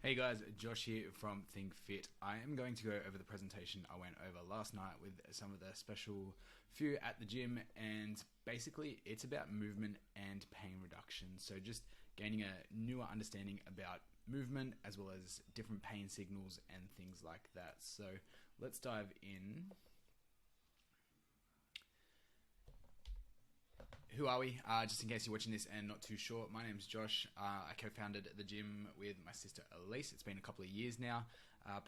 Hey guys, Josh here from Think Fit. I am going to go over the presentation I went over last night with some of the special few at the gym, and basically it's about movement and pain reduction. So just gaining a newer understanding about movement as well as different pain signals and things like that. So let's dive in. Who are we? Just in case you're watching this and not too sure, my name's Josh. I co-founded the gym with my sister Elise. It's been a couple of years now,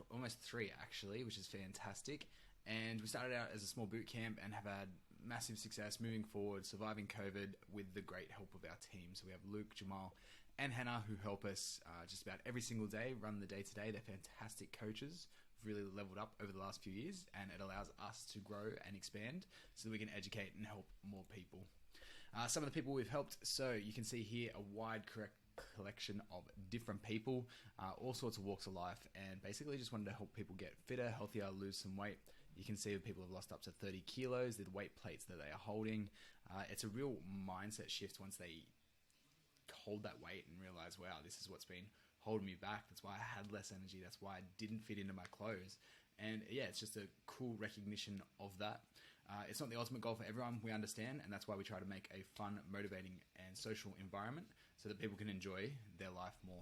almost 3 actually, which is fantastic. And we started out as a small boot camp and have had massive success moving forward, surviving COVID with the great help of our team. So we have Luke, Jamal, and Hannah who help us just about every single day, run the day-to-day. They're fantastic coaches, really leveled up over the last few years, and it allows us to grow and expand so that we can educate and help more people. Some of the people we've helped, so you can see here a wide collection of different people, all sorts of walks of life, and basically just wanted to help people get fitter, healthier, lose some weight. You can see that people have lost up to 30 kilos, the weight plates that they are holding. It's a real mindset shift once they hold that weight and realize, wow, this is what's been holding me back. That's why I had less energy. That's why I didn't fit into my clothes. And yeah, it's just a cool recognition of that. It's not the ultimate goal for everyone, we understand, and that's why we try to make a fun, motivating, and social environment so that people can enjoy their life more.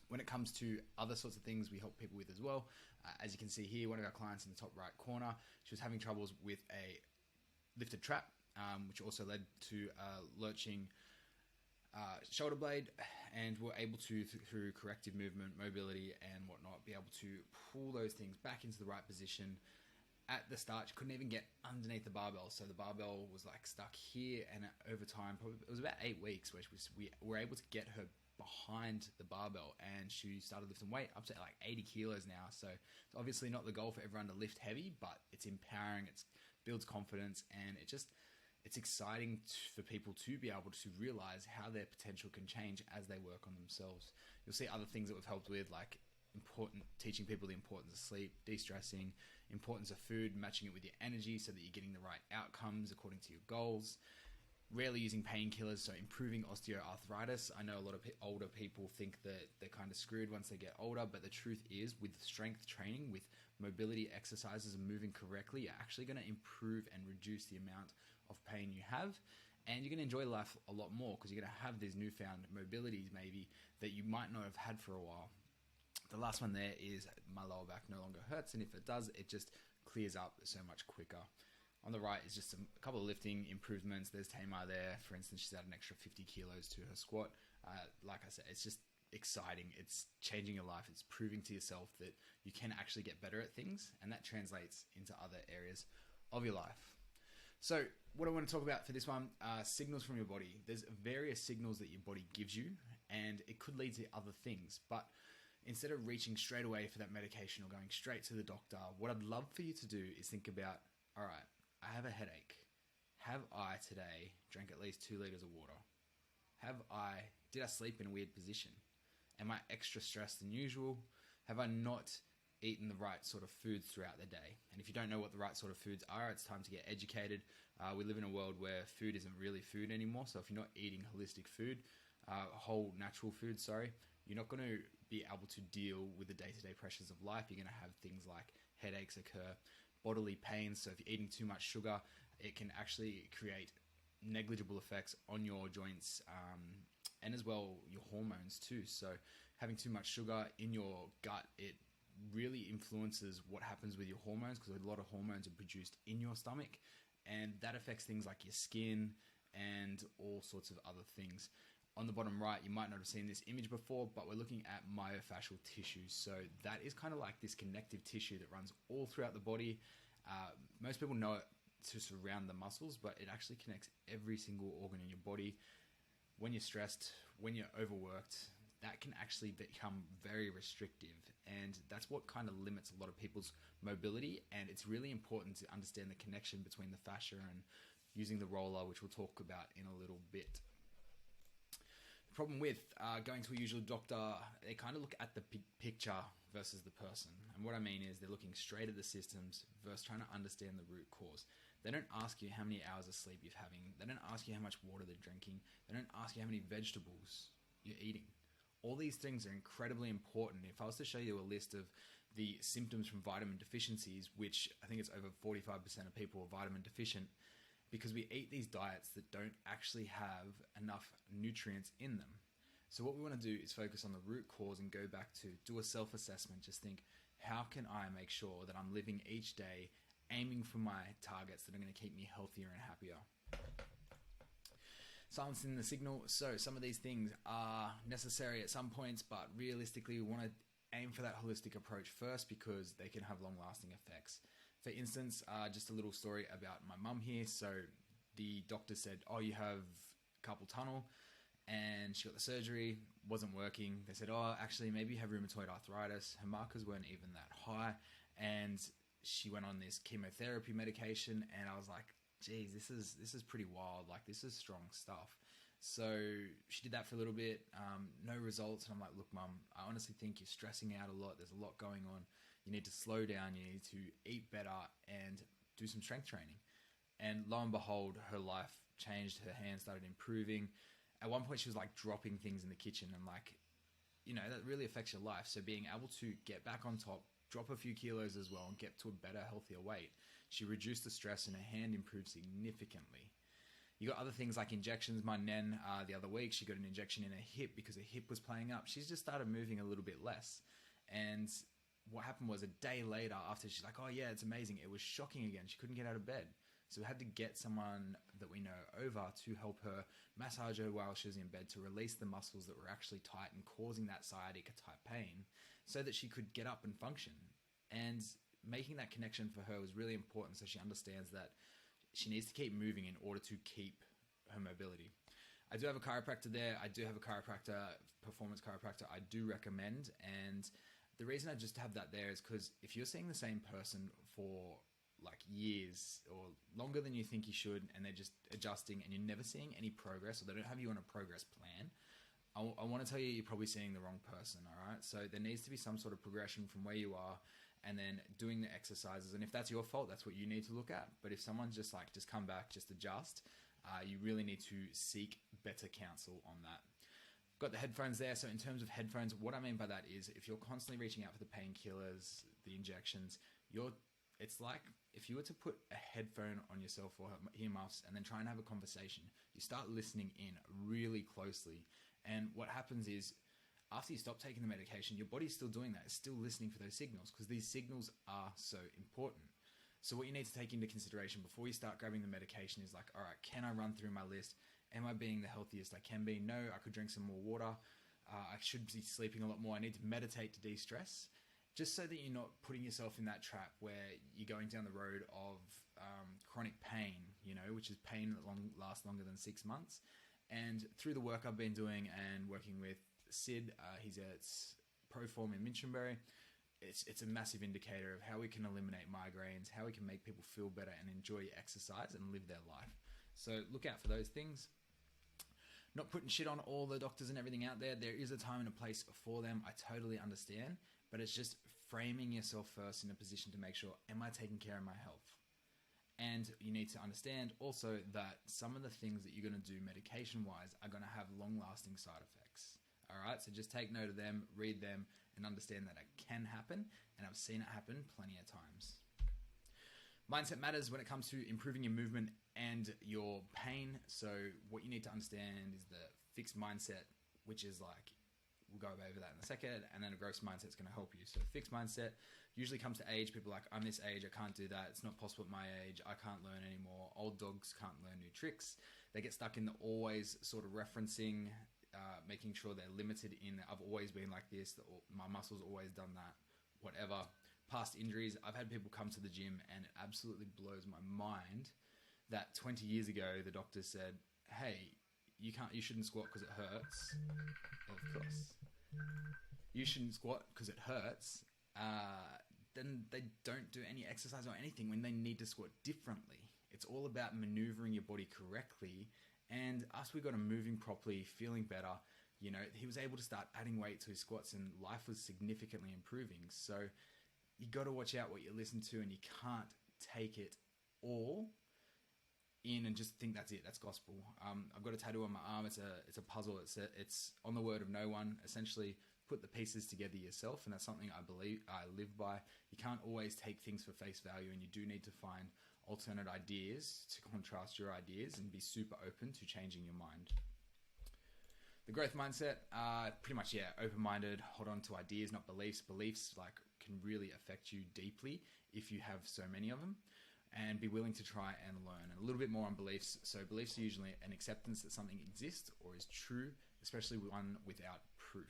When it comes to other sorts of things we help people with as well, as you can see here, one of our clients in the top right corner, she was having troubles with a lifted trap, which also led to lurching shoulder blade, and we're able to, through corrective movement, mobility and whatnot, be able to pull those things back into the right position. At the start, she couldn't even get underneath the barbell, so the barbell was like stuck here, and over time, probably, it was about 8 weeks where we were able to get her behind the barbell, and she started lifting weight up to like 80 kilos now. So it's obviously not the goal for everyone to lift heavy, but it's empowering, it builds confidence, and it's exciting for people to be able to realize how their potential can change as they work on themselves. You'll see other things that we've helped with, like teaching people the importance of sleep, de-stressing, importance of food, matching it with your energy so that you're getting the right outcomes according to your goals. Rarely using painkillers, so improving osteoarthritis. I know a lot of older people think that they're kind of screwed once they get older, but the truth is, with strength training, with mobility exercises and moving correctly, you're actually going to improve and reduce the amount of pain you have, and you're going to enjoy life a lot more because you're going to have these newfound mobilities maybe that you might not have had for a while. The last one there is my lower back no longer hurts, and if it does, it just clears up so much quicker. On the right is just a couple of lifting improvements. There's Tamar there. For instance, she's added an extra 50 kilos to her squat. Like I said, it's just exciting. It's changing your life. It's proving to yourself that you can actually get better at things, and that translates into other areas of your life. So what I want to talk about for this one, signals from your body. There's various signals that your body gives you, and it could lead to other things. But instead of reaching straight away for that medication or going straight to the doctor, what I'd love for you to do is think about, all right, I have a headache. Have I today drank at least 2 liters of water? Did I sleep in a weird position? Am I extra stressed than usual? Have I not eaten the right sort of foods throughout the day? And if you don't know what the right sort of foods are, it's time to get educated. We live in a world where food isn't really food anymore. So if you're not eating holistic food, whole natural food, you're not going to be able to deal with the day-to-day pressures of life. You're going to have things like headaches occur, bodily pains. So if you're eating too much sugar, it can actually create negligible effects on your joints, and as well your hormones too. So having too much sugar in your gut, it really influences what happens with your hormones, because a lot of hormones are produced in your stomach, and that affects things like your skin and all sorts of other things. On the bottom right, you might not have seen this image before, but we're looking at myofascial tissues. So that is kind of like this connective tissue that runs all throughout the body. Most people know it to surround the muscles, but it actually connects every single organ in your body. When you're stressed, when you're overworked, that can actually become very restrictive, and that's what kind of limits a lot of people's mobility. And it's really important to understand the connection between the fascia and using the roller, which we'll talk about in a little bit. The problem with going to a usual doctor, they kind of look at the picture versus the person. And what I mean is they're looking straight at the systems versus trying to understand the root cause. They don't ask you how many hours of sleep you're having. They don't ask you how much water they're drinking. They don't ask you how many vegetables you're eating. All these things are incredibly important. If I was to show you a list of the symptoms from vitamin deficiencies, which I think it's over 45% of people are vitamin deficient, because we eat these diets that don't actually have enough nutrients in them. So what we want to do is focus on the root cause and go back to do a self-assessment. Just think, how can I make sure that I'm living each day aiming for my targets that are going to keep me healthier and happier? Silencing the signal. So some of these things are necessary at some points, but realistically we want to aim for that holistic approach first because they can have long-lasting effects. For instance, just a little story about my mum here. So the doctor said, oh, you have carpal tunnel, and she got the surgery, wasn't working. They said, oh, actually, maybe you have rheumatoid arthritis. Her markers weren't even that high, and she went on this chemotherapy medication, and I was like, geez, this is pretty wild. Like, this is strong stuff. So she did that for a little bit, no results. And I'm like, look, Mum, I honestly think you're stressing out a lot. There's a lot going on. You need to slow down. You need to eat better and do some strength training. And lo and behold, her life changed. Her hand started improving. At one point, she was like dropping things in the kitchen, and like, you know, that really affects your life. So being able to get back on top, drop a few kilos as well, and get to a better, healthier weight. She reduced the stress and her hand improved significantly. You got other things like injections. My nan, the other week, she got an injection in her hip because her hip was playing up. She's just started moving a little bit less. And what happened was a day later, after she's like, oh yeah, it's amazing, it was shocking again. She couldn't get out of bed. So we had to get someone that we know over to help her massage her while she was in bed to release the muscles that were actually tight and causing that sciatica type pain so that she could get up and function. And making that connection for her was really important, so she understands that she needs to keep moving in order to keep her mobility. I do have a chiropractor there. I do have a chiropractor, performance chiropractor I do recommend. And the reason I just have that there is because if you're seeing the same person for like years or longer than you think you should, and they're just adjusting and you're never seeing any progress, or they don't have you on a progress plan, I want to tell you, you're probably seeing the wrong person. All right. So there needs to be some sort of progression from where you are and then doing the exercises. And if that's your fault, that's what you need to look at. But if someone's just like, just come back, just adjust, you really need to seek better counsel on that. Got the headphones there. So in terms of headphones, what I mean by that is if you're constantly reaching out for the painkillers, the injections, it's like if you were to put a headphone on yourself or earmuffs and then try and have a conversation, you start listening in really closely. And what happens is after you stop taking the medication, your body's still doing that. It's still listening for those signals because these signals are so important. So what you need to take into consideration before you start grabbing the medication is like, all right, can I run through my list? Am I being the healthiest I can be? No, I could drink some more water. I should be sleeping a lot more. I need to meditate to de-stress, just so that you're not putting yourself in that trap where you're going down the road of chronic pain, you know, which is pain that lasts longer than 6 months. And through the work I've been doing and working with Sid, he's at Proform in Minchinbury, it's a massive indicator of how we can eliminate migraines, how we can make people feel better and enjoy exercise and live their life. So look out for those things. Not putting shit on all the doctors and everything out there. There is a time and a place for them. I totally understand. But it's just framing yourself first in a position to make sure, am I taking care of my health? And you need to understand also that some of the things that you're going to do medication-wise are going to have long-lasting side effects. All right, so just take note of them, read them, and understand that it can happen, and I've seen it happen plenty of times. Mindset matters when it comes to improving your movement and your pain. So what you need to understand is the fixed mindset, which is like, we'll go over that in a second, and then a growth mindset is going to help you. So fixed mindset usually comes to age. People are like, I'm this age, I can't do that. It's not possible at my age. I can't learn anymore. Old dogs can't learn new tricks. They get stuck in the always sort of referencing, making sure they're limited in, I've always been like this, my muscles always done that, whatever. Past injuries, I've had people come to the gym and it absolutely blows my mind that 20 years ago, the doctor said, hey, you shouldn't squat because it hurts. Of course. You shouldn't squat because it hurts. Then they don't do any exercise or anything when they need to squat differently. It's all about maneuvering your body correctly. And us, we got him moving properly, feeling better. You know, he was able to start adding weight to his squats and life was significantly improving. So you got to watch out what you listen to, and you can't take it all in and just think that's it, that's gospel. I've got a tattoo on my arm. It's a puzzle. It's on the word of no one. Essentially, put the pieces together yourself, and that's something I live by. You can't always take things for face value, and you do need to find alternate ideas to contrast your ideas and be super open to changing your mind. The growth mindset, pretty much, open-minded, hold on to ideas, not beliefs. Beliefs can really affect you deeply if you have so many of them, and be willing to try and learn. And a little bit more on beliefs. So beliefs are usually an acceptance that something exists or is true, especially one without proof.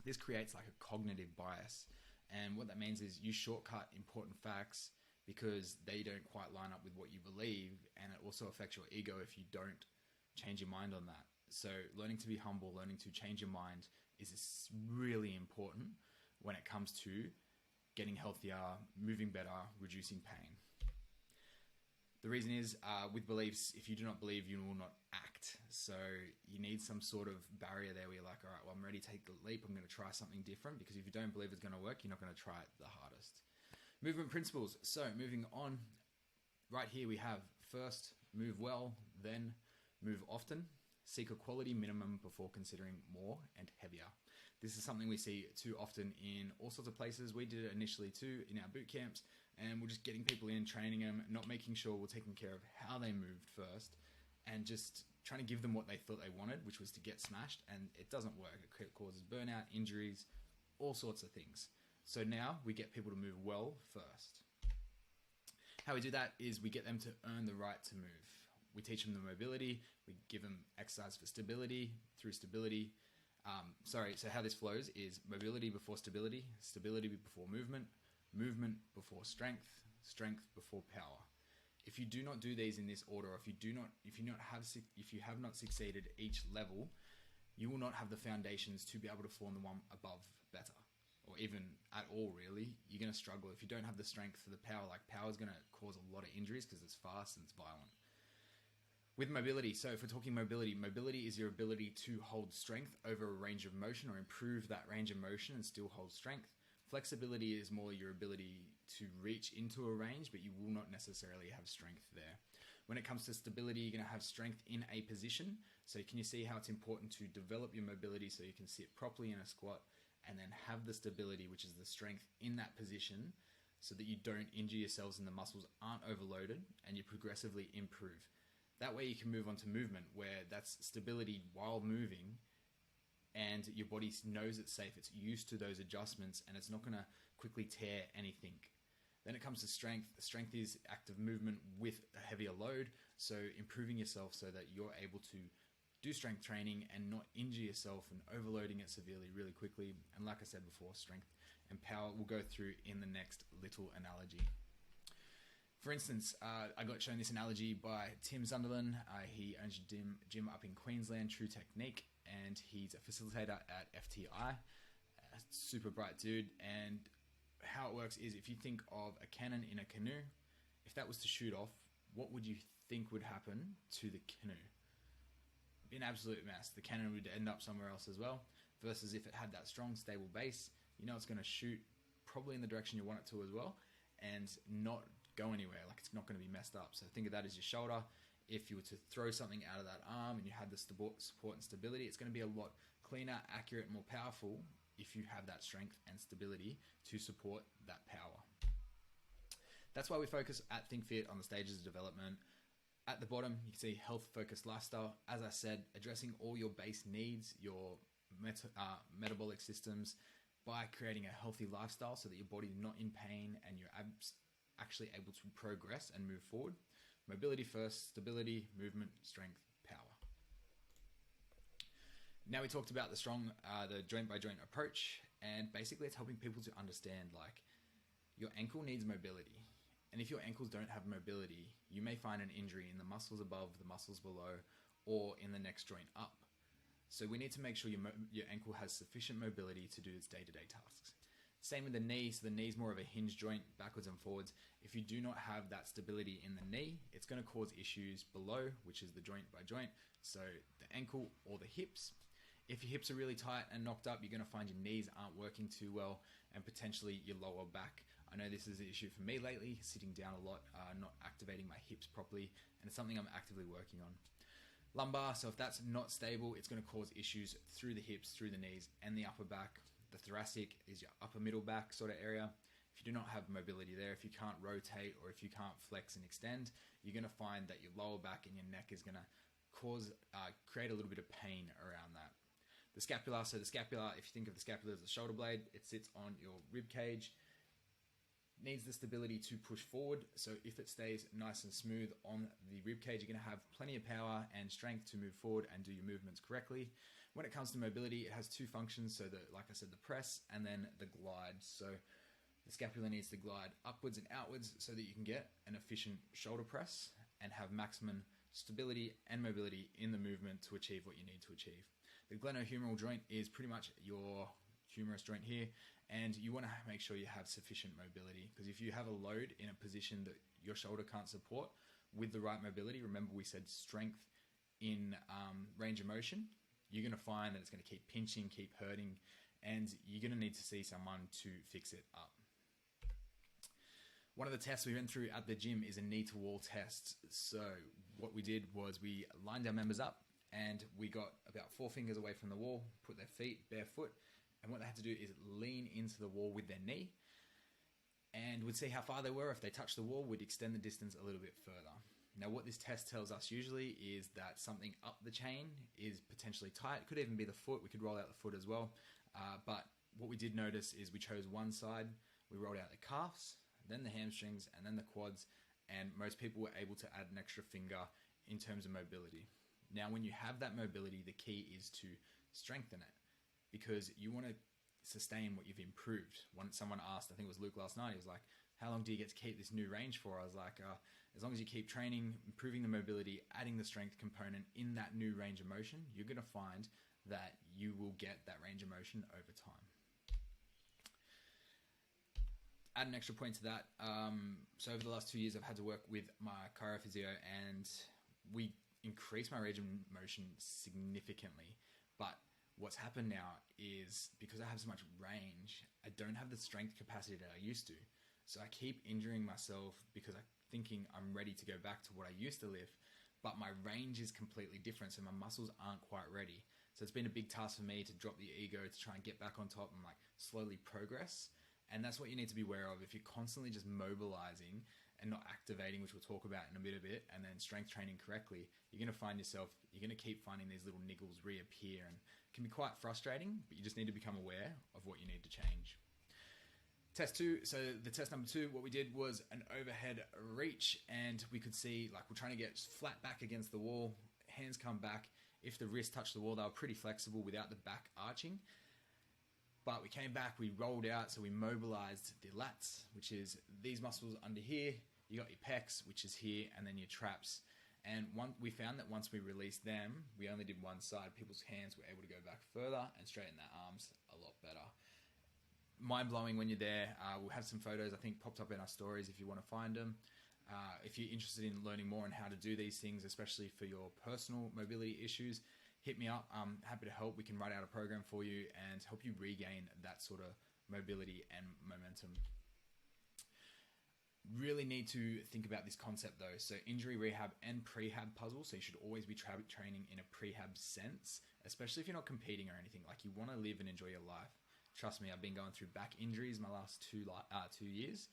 This creates like a cognitive bias, and what that means is you shortcut important facts because they don't quite line up with what you believe, and it also affects your ego if you don't change your mind on that. So learning to be humble, learning to change your mind is really important when it comes to getting healthier, moving better, reducing pain. The reason is, with beliefs, if you do not believe, you will not act. So you need some sort of barrier there where you're like, all right, well, I'm ready to take the leap. I'm going to try something different, because if you don't believe it's going to work, you're not going to try it the hardest. Movement principles. So moving on, right here we have first, move well, then move often. Seek a quality minimum before considering more and heavier. This is something we see too often in all sorts of places. We did it initially too in our boot camps, and we're just getting people in, training them, not making sure we're taking care of how they moved first, and just trying to give them what they thought they wanted, which was to get smashed, and it doesn't work. It causes burnout, injuries, all sorts of things. So now we get people to move well first. How we do that is we get them to earn the right to move. We teach them the mobility. We give them exercise for stability through stability. So how this flows is mobility before stability, stability before movement, movement before strength, strength before power. If you do not do these in this order, or if you have not succeeded each level, you will not have the foundations to be able to form the one above better, or even at all really. You're going to struggle if you don't have the strength for the power. Like, power is going to cause a lot of injuries because it's fast and it's violent. With mobility, so if we're talking mobility, mobility is your ability to hold strength over a range of motion, or improve that range of motion and still hold strength. Flexibility is more your ability to reach into a range, but you will not necessarily have strength there. When it comes to stability, you're going to have strength in a position. So can you see how it's important to develop your mobility so you can sit properly in a squat, and then have the stability, which is the strength in that position, so that you don't injure yourselves and the muscles aren't overloaded, and you progressively improve. That way you can move on to movement, where that's stability while moving, and your body knows it's safe. It's used to those adjustments, and it's not going to quickly tear anything. Then it comes to strength. Strength is active movement with a heavier load, so improving yourself so that you're able to do strength training and not injure yourself and overloading it severely really quickly. And like I said before, strength and power we'll go through in the next little analogy. For instance, I got shown this analogy by Tim Sunderland. He owns a gym up in Queensland, True Technique, and he's a facilitator at FTI. Super bright dude. And how it works is, if you think of a cannon in a canoe, if that was to shoot off, what would you think would happen to the canoe? It'd be an absolute mess. The cannon would end up somewhere else as well. Versus if it had that strong, stable base, you know it's going to shoot probably in the direction you want it to as well, and not go anywhere. Like, it's not going to be messed up. So think of that as your shoulder. If you were to throw something out of that arm and you had the support and stability, it's going to be a lot cleaner, accurate, more powerful if you have that strength and stability to support that power. That's why we focus at Think Fit on the stages of development. At the bottom, you can see health-focused lifestyle. As I said, addressing all your base needs, your metabolic systems, by creating a healthy lifestyle so that your body's not in pain and you're actually able to progress and move forward. Mobility first, stability, movement, strength, power. Now we talked about the joint by joint approach, and basically it's helping people to understand, like, your ankle needs mobility. And if your ankles don't have mobility, you may find an injury in the muscles above, the muscles below, or in the next joint up. So we need to make sure your ankle has sufficient mobility to do its day-to-day tasks. Same with the knee. So the knee is more of a hinge joint, backwards and forwards. If you do not have that stability in the knee, it's going to cause issues below, which is the joint by joint. So the ankle or the hips. If your hips are really tight and knocked up, you're going to find your knees aren't working too well, and potentially your lower back I know this is an issue for me lately, sitting down a lot, not activating my hips properly, and it's something I'm actively working on. Lumbar, so if that's not stable, it's going to cause issues through the hips, through the knees, and the upper back. The thoracic is your upper middle back sort of area. If you do not have mobility there, if you can't rotate or if you can't flex and extend, you're going to find that your lower back and your neck is going to create a little bit of pain around that. The scapula, so the scapula, if you think of the scapula as a shoulder blade, it sits on your rib cage, needs the stability to push forward. So if it stays nice and smooth on the rib cage, you're going to have plenty of power and strength to move forward and do your movements correctly. When it comes to mobility, it has two functions. So like I said, the press and then the glide. So the scapula needs to glide upwards and outwards so that you can get an efficient shoulder press and have maximum stability and mobility in the movement to achieve what you need to achieve. The glenohumeral joint is pretty much your humerus joint here, and you want to make sure you have sufficient mobility, because if you have a load in a position that your shoulder can't support with the right mobility, remember we said strength in range of motion, you're going to find that it's going to keep pinching, keep hurting, and you're going to need to see someone to fix it up. One of the tests we went through at the gym is a knee to wall test. So what we did was we lined our members up and we got about 4 fingers away from the wall, put their feet barefoot, and what they had to do is lean into the wall with their knee, and we'd see how far they were. If they touched the wall, we'd extend the distance a little bit further. Now what this test tells us usually is that something up the chain is potentially tight. It could even be the foot. We could roll out the foot as well. But what we did notice is we chose one side, we rolled out the calves, then the hamstrings, and then the quads, and most people were able to add an extra finger in terms of mobility. Now, when you have that mobility, the key is to strengthen it, because you want to sustain what you've improved. Someone asked, I think it was Luke last night, he was like, how long do you get to keep this new range for? I was like, as long as you keep training, improving the mobility, adding the strength component in that new range of motion, you're going to find that you will get that range of motion over time. Add an extra point to that. So over the last 2 years, I've had to work with my chirophysio, and we increased my range of motion significantly. But what's happened now is, because I have so much range, I don't have the strength capacity that I used to. So I keep injuring myself because I'm thinking I'm ready to go back to what I used to lift, but my range is completely different. So my muscles aren't quite ready. So it's been a big task for me to drop the ego, to try and get back on top and like slowly progress. And that's what you need to be aware of. If you're constantly just mobilizing and not activating, which we'll talk about in a bit, and then strength training correctly, you're going to find yourself, you're going to keep finding these little niggles reappear, and it can be quite frustrating, but you just need to become aware of what you need to change. Test 2, so the test number 2, what we did was an overhead reach, and we could see, like, we're trying to get flat back against the wall, hands come back. If the wrist touched the wall, they were pretty flexible without the back arching. But we came back, we rolled out, so we mobilized the lats, which is these muscles under here. You got your pecs, which is here, and then your traps. And we found that once we released them, we only did one side. People's hands were able to go back further and straighten their arms a lot better. Mind-blowing when you're there. We'll have some photos, I think, popped up in our stories if you want to find them. If you're interested in learning more on how to do these things, especially for your personal mobility issues, hit me up. I'm happy to help. We can write out a program for you and help you regain that sort of mobility and momentum. Really need to think about this concept though. So injury rehab and prehab puzzle. So you should always be training in a prehab sense, especially if you're not competing or anything. Like, you want to live and enjoy your life. Trust me, I've been going through back injuries my last 2 years.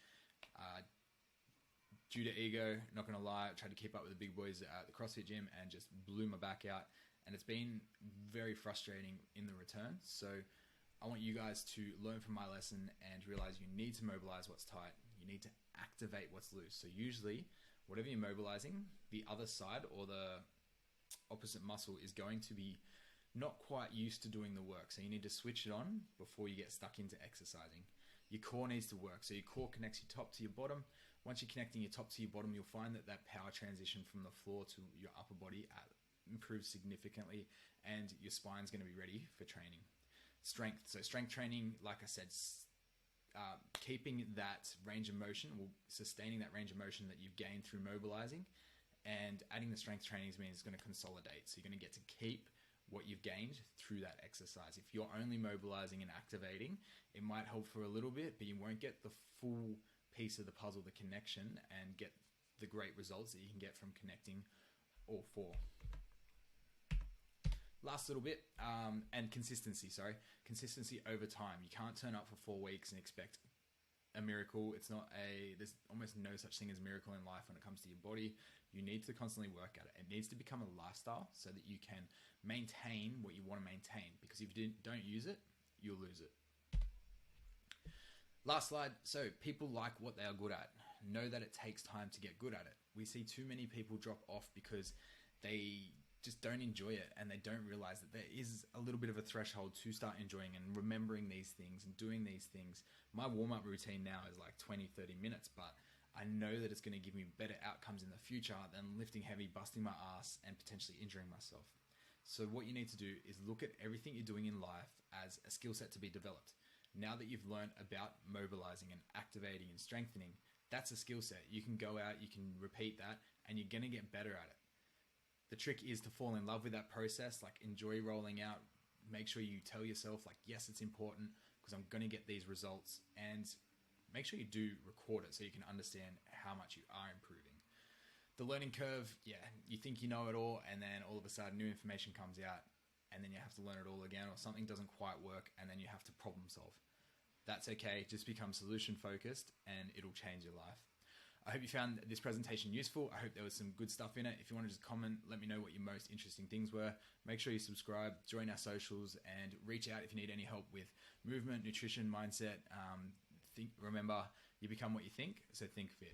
Due to ego, not going to lie, I tried to keep up with the big boys at the CrossFit gym and just blew my back out. And it's been very frustrating in the return. So I want you guys to learn from my lesson and realize you need to mobilize what's tight. You need to activate what's loose. So usually, whatever you're mobilizing, the other side or the opposite muscle is going to be not quite used to doing the work. So you need to switch it on before you get stuck into exercising. Your core needs to work. So your core connects your top to your bottom. Once you're connecting your top to your bottom, you'll find that that power transition from the floor to your upper body improves significantly, and your spine's going to be ready for training. Strength. So strength training, like I said, keeping that range of motion, sustaining that range of motion that you've gained through mobilizing, and adding the strength trainings means it's going to consolidate. So you're going to get to keep what you've gained through that exercise. If you're only mobilizing and activating, it might help for a little bit, but you won't get the full piece of the puzzle, the connection, and get the great results that you can get from connecting all four. Last little bit, and consistency, consistency over time. You can't turn up for 4 weeks and expect a miracle. There's almost no such thing as a miracle in life when it comes to your body. You need to constantly work at it. It needs to become a lifestyle so that you can maintain what you want to maintain, because if you don't use it, you'll lose it. Last slide. So people like what they are good at. Know that it takes time to get good at it. We see too many people drop off because they just don't enjoy it, and they don't realize that there is a little bit of a threshold to start enjoying and remembering these things and doing these things. My warm-up routine now is like 20-30 minutes, but I know that it's going to give me better outcomes in the future than lifting heavy, busting my ass, and potentially injuring myself. So what you need to do is look at everything you're doing in life as a skill set to be developed. Now that you've learned about mobilizing and activating and strengthening, that's a skill set. You can go out, you can repeat that, and you're going to get better at it. The trick is to fall in love with that process, like enjoy rolling out. Make sure you tell yourself, like, yes, it's important because I'm going to get these results, and make sure you do record it so you can understand how much you are improving. The learning curve, you think you know it all, and then all of a sudden new information comes out, and then you have to learn it all again, or something doesn't quite work, and then you have to problem solve. That's okay. Just become solution focused, and it'll change your life. I hope you found this presentation useful. I hope there was some good stuff in it. If you want to just comment, let me know what your most interesting things were. Make sure you subscribe, join our socials, and reach out if you need any help with movement, nutrition, mindset. Remember, you become what you think, so think fit.